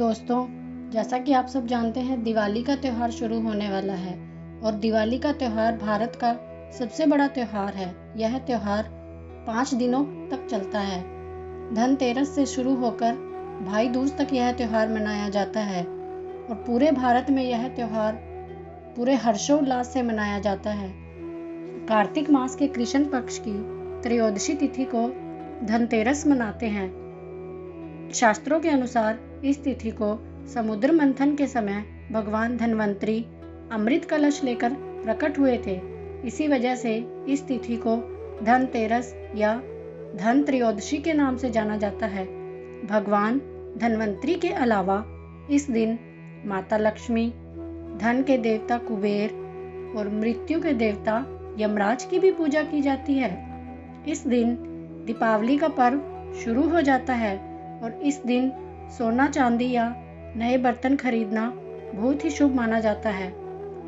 दोस्तों, जैसा कि आप सब जानते हैं, दिवाली का त्यौहार शुरू होने वाला है और दिवाली का त्यौहार भारत का सबसे बड़ा त्यौहार है। यह त्यौहार 5 दिनों तक चलता है। धनतेरस से शुरू होकर भाई दूज तक यह त्यौहार मनाया जाता है और पूरे भारत में यह त्यौहार पूरे हर्षोल्लास से मनाया जाता है। कार्तिक मास के कृष्ण पक्ष की त्रयोदशी तिथि को धनतेरस मनाते हैं। शास्त्रों के अनुसार इस तिथि को समुद्र मंथन के समय भगवान धन्वंतरी अमृत कलश लेकर प्रकट हुए थे। इसी वजह से इस तिथि को धनतेरस या धन त्रयोदशी के नाम से जाना जाता है। भगवान धन्वंतरी के अलावा इस दिन माता लक्ष्मी, धन के देवता कुबेर और मृत्यु के देवता यमराज की भी पूजा की जाती है। इस दिन दीपावली का पर्व शुरू हो जाता है और इस दिन सोना चांदी या नए बर्तन खरीदना बहुत ही शुभ माना जाता है।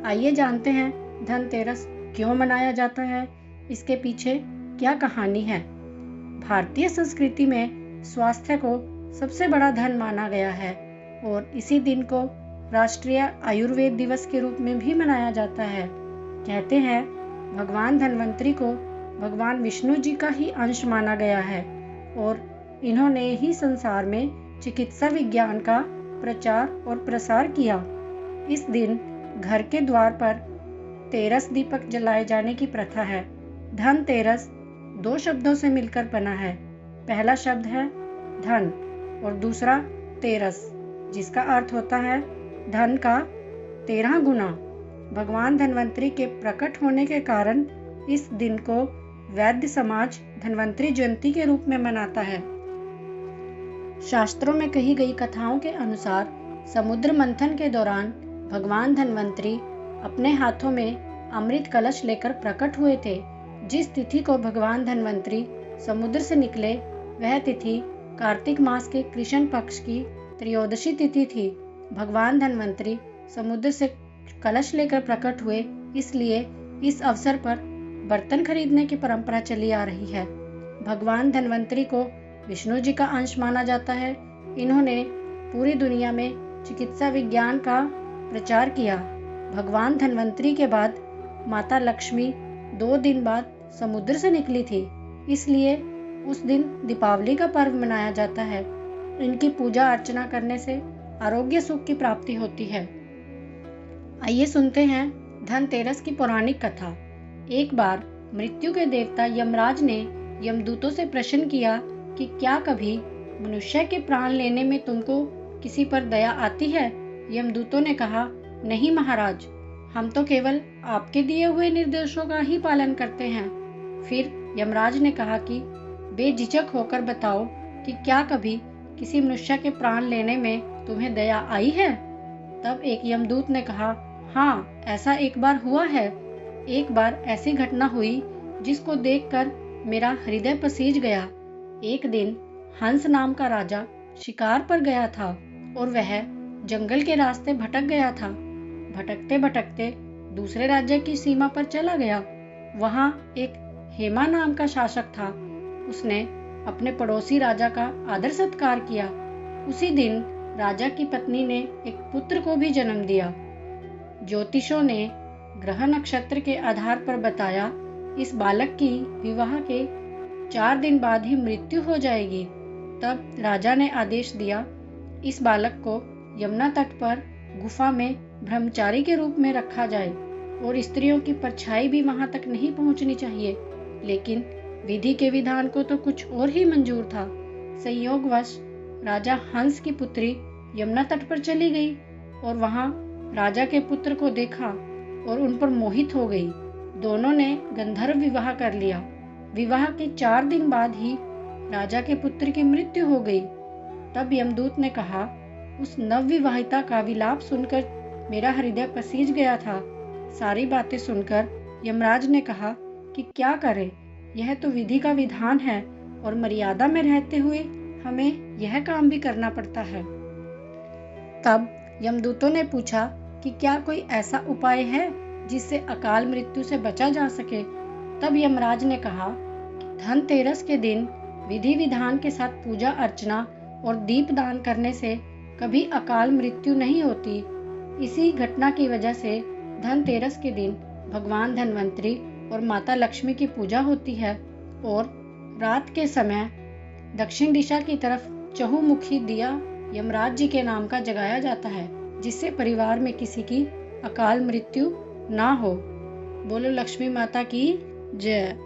आइए जानते हैं धनतेरस क्यों मनाया जाता है, इसके पीछे क्या कहानी है। भारतीय संस्कृति में स्वास्थ्य को सबसे बड़ा धन माना गया है और इसी दिन को राष्ट्रीय आयुर्वेद दिवस के रूप में भी मनाया जाता है। कहते हैं भगवान धन्वंतरी को भगवान विष्णु जी का ही अंश माना गया है और इन्होंने ही संसार में चिकित्सा विज्ञान का प्रचार और प्रसार किया। इस दिन घर के द्वार पर तेरस दीपक जलाए जाने की प्रथा है। धनतेरस 2 शब्दों से मिलकर बना है। पहला शब्द है धन और दूसरा तेरस, जिसका अर्थ होता है धन का 13 गुना। भगवान धन्वंतरी के प्रकट होने के कारण इस दिन को वैद्य समाज धन्वंतरी जयंती के रूप में मनाता है। शास्त्रों में कही गई कथाओं के अनुसार समुद्र मंथन के दौरान भगवान धन्वंतरी अपने हाथों में अमृत कलश लेकर प्रकट हुए थे। जिस तिथि को भगवान धन्वंतरी समुद्र से निकले वह तिथि कार्तिक मास के कृष्ण पक्ष की त्रयोदशी तिथि थी। भगवान धन्वंतरी समुद्र से कलश लेकर प्रकट हुए, इसलिए इस अवसर पर बर्तन खरीदने की परंपरा चली आ रही है। भगवान धन्वंतरी को विष्णु जी का अंश माना जाता है। इन्होंने पूरी दुनिया में चिकित्सा विज्ञान का प्रचार किया। भगवान धन्वंतरी के बाद माता लक्ष्मी 2 दिन बाद समुद्र से निकली थी, इसलिए उस दिन दीपावली का पर्व मनाया जाता है। इनकी पूजा अर्चना करने से आरोग्य सुख की प्राप्ति होती है। आइए सुनते हैं धनतेरस की पौराणिक कथा। एक बार मृत्यु के देवता यमराज ने यमदूतों से प्रश्न किया कि क्या कभी मनुष्य के प्राण लेने में तुमको किसी पर दया आती है? यमदूतों ने कहा, नहीं महाराज, हम तो केवल आपके दिए हुए निर्देशों का ही पालन करते हैं। फिर यमराज ने कहा कि बेझिझक होकर बताओ कि क्या कभी किसी मनुष्य के प्राण लेने में तुम्हें दया आई है? तब एक यमदूत ने कहा, हाँ, ऐसा एक बार हुआ है। एक बार ऐसी घटना हुई जिसको देखकर मेरा हृदय पसीज गया। एक दिन हंस नाम का राजा शिकार पर गया था और वह जंगल के रास्ते भटक गया था। भटकते भटकते दूसरे राज्य की सीमा पर चला गया। वहां एक हेमा नाम का शासक था। उसने अपने पड़ोसी राजा का आदर सत्कार किया। उसी दिन राजा की पत्नी ने एक पुत्र को भी जन्म दिया। ज्योतिषों ने ग्रह नक्षत्र के आधार पर बताया इस बालक की विवाह के 4 दिन बाद ही मृत्यु हो जाएगी। तब राजा ने आदेश दिया, इस बालक को यमुना तट पर गुफा में ब्रह्मचारी के रूप में रखा जाए और स्त्रियों की परछाई भी वहां तक नहीं पहुंचनी चाहिए। लेकिन विधि के विधान को तो कुछ और ही मंजूर था। संयोगवश राजा हंस की पुत्री यमुना तट पर चली गई और वहां राजा के पुत्र को देखा और उन पर मोहित हो गई। दोनों ने गंधर्व विवाह कर लिया। विवाह के 4 दिन बाद ही राजा के पुत्र की मृत्यु हो गई। तब यमदूत ने कहा, उस नवविवाहिता का विलाप सुनकर मेरा हृदय पसीज गया था। सारी बातें सुनकर यमराज ने कहा कि क्या करें, यह तो विधि का विधान है और मर्यादा में रहते हुए हमें यह काम भी करना पड़ता है। तब यमदूतों ने पूछा कि क्या कोई ऐसा उपाय है जिससे अकाल मृत्यु से बचा जा सके? तब यमराज ने कहा कि धनतेरस के दिन विधि विधान के साथ पूजा अर्चना और दीप दान करने से कभी अकाल मृत्यु नहीं होती। इसी घटना की वजह से धनतेरस के दिन भगवान धन्वंतरी और माता लक्ष्मी की पूजा होती है और रात के समय दक्षिण दिशा की तरफ चहुमुखी दिया यमराज जी के नाम का जगाया जाता है, जिससे परिवार में किसी की अकाल मृत्यु ना हो। बोलो लक्ष्मी माता की जय।